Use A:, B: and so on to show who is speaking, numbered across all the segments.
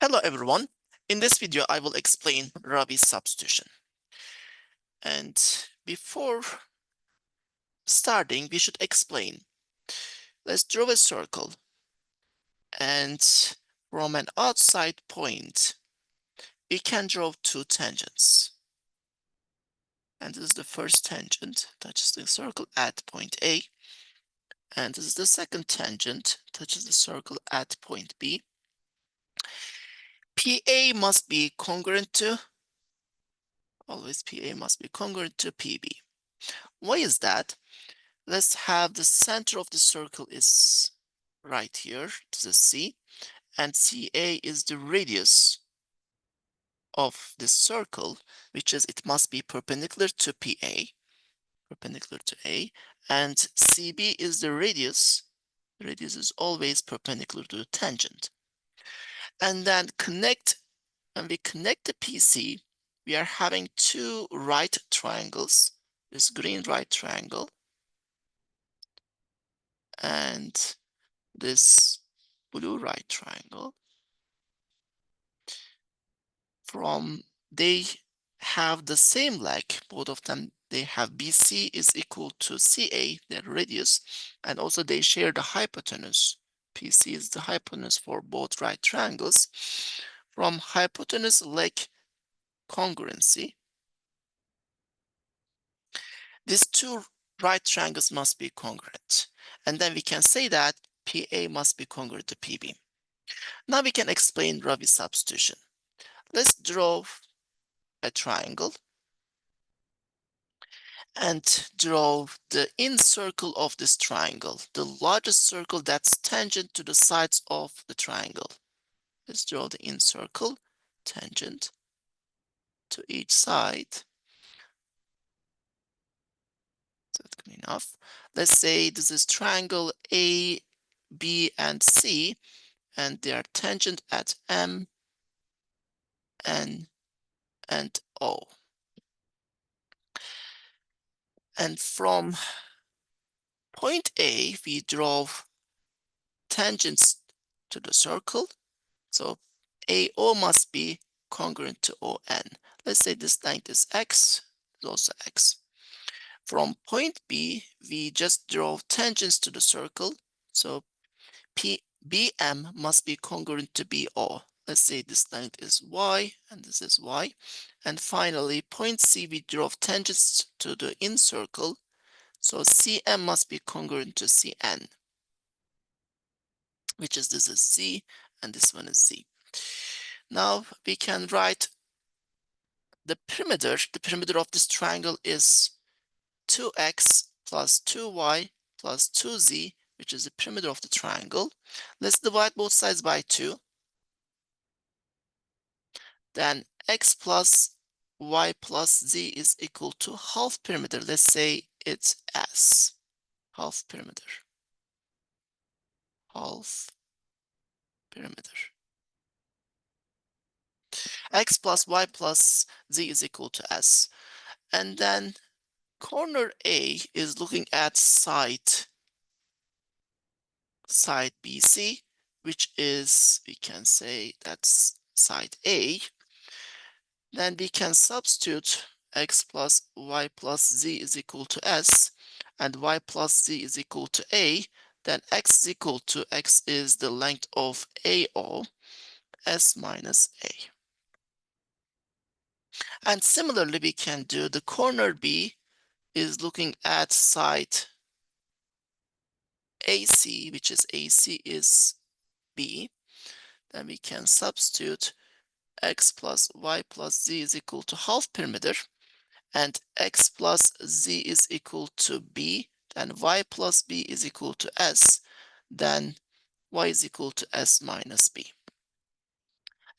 A: Hello everyone. In this video, I will explain Ravi substitution. And before starting, we should explain. Let's draw a circle. And from an outside point, we can draw two tangents. And this is the first tangent, touches the circle at point A. And this is the second tangent, touches the circle at point B. PA must be congruent to, always PA must be congruent to PB. Why is that? Let's have the center of the circle is right here, this is C, and CA is the radius of this circle, which is it must be perpendicular to PA, perpendicular to A, and CB is the radius. The radius is always perpendicular to the tangent. And then when we connect the PC, we are having two right triangles, this green right triangle, and this blue right triangle. They have the same leg, both of them. They have BC is equal to CA, their radius, and also they share the hypotenuse. PC is the hypotenuse for both right triangles. From hypotenuse leg congruency, these two right triangles must be congruent. And then we can say that PA must be congruent to PB. Now we can explain Ravi substitution. Let's draw a triangle and draw the inner circle of this triangle, the largest circle that's tangent to the sides of the triangle. Let's draw the inner circle, tangent to each side. Is that good enough? Let's say this is triangle A, B, and C, and they are tangent at M, N, and O. And from point A, we draw tangents to the circle. So AO must be congruent to ON. Let's say this length is X, is also X. From point B, we just draw tangents to the circle. So BM must be congruent to BO. Let's say this length is Y and this is Y. And finally, point C, we draw tangents to the inner circle. So CM must be congruent to CN, which is this is Z and this one is Z. Now we can write the perimeter. The perimeter of this triangle is 2x plus 2y plus 2z, which is the perimeter of the triangle. Let's divide both sides by 2. Then x plus y plus z is equal to half perimeter. Let's say it's S, half perimeter. Half perimeter. X plus y plus z is equal to S. And then corner A is looking at side BC, which is, we can say that's side A. Then we can substitute x plus y plus z is equal to S, and y plus z is equal to A. Then x is equal to, x is the length of AO, S minus A. And similarly, we can do the corner B is looking at side AC, which is AC is B. Then we can substitute x plus y plus z is equal to half perimeter, and x plus z is equal to b, then y plus b is equal to s, then y is equal to s minus b.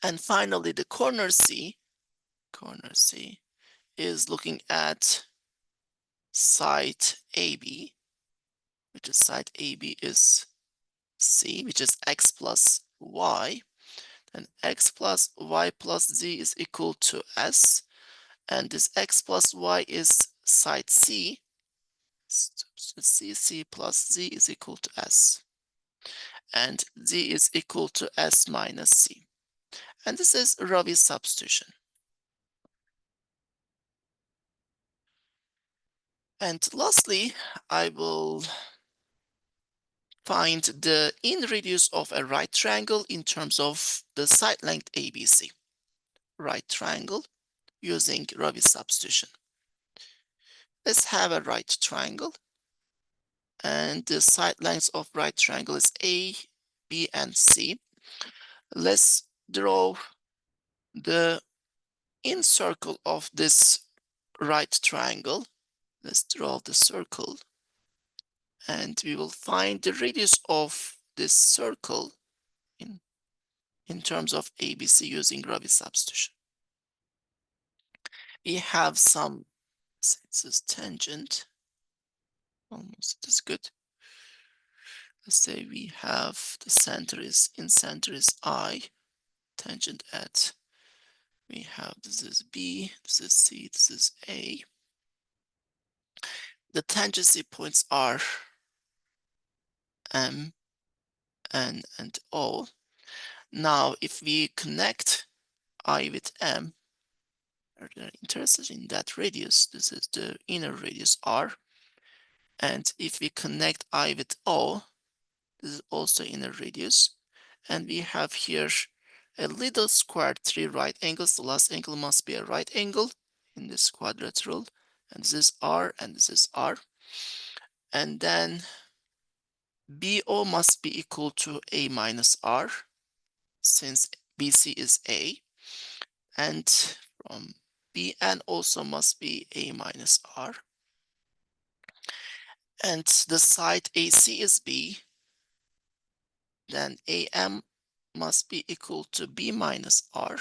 A: And finally, the corner C is looking at side AB, which is side AB is C, which is x plus y. Then x plus y plus z is equal to s, and this x plus y is side C. So C plus z is equal to s, and z is equal to s minus c. And this is Ravi substitution. And lastly, I will find the inner radius of a right triangle in terms of the side length ABC. Right triangle using Ravi substitution. Let's have a right triangle, and the side lengths of right triangle is A, B, and C. Let's draw the inner circle of this right triangle. Let's draw the circle, and we will find the radius of this circle in terms of ABC using Ravi substitution. We have some, this is tangent, almost it is good. Let's say we have the center is I, tangent at, we have this is B, this is C, this is A. The tangency points are M, N, and O. Now, if we connect I with M, they're interested in that radius. This is the inner radius R. And if we connect I with O, this is also inner radius. And we have here a little square, 3 right angles. The last angle must be a right angle in this quadrilateral. And this is R, and this is R. And then BO must be equal to A minus R, since BC is A. And from BN also must be A minus R. And the side AC is B. Then AM must be equal to B minus R.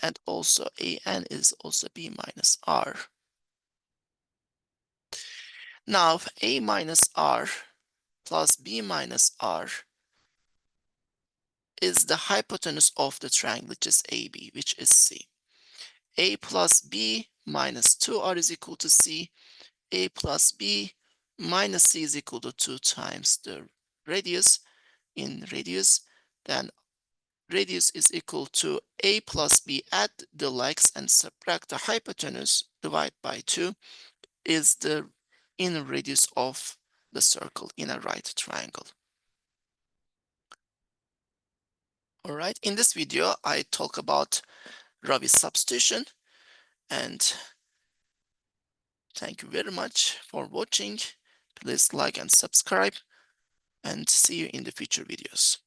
A: And also AN is also B minus R. Now A minus R plus B minus R is the hypotenuse of the triangle, which is AB, which is C. A plus B minus 2R is equal to C. A plus B minus C is equal to 2 times the radius in radius. Then radius is equal to A plus B. Add the legs and subtract the hypotenuse, divide by 2, is the inner radius of the circle in a right triangle. All right, in this video, I talk about Ravi substitution, and thank you very much for watching. Please like and subscribe, and see you in the future videos.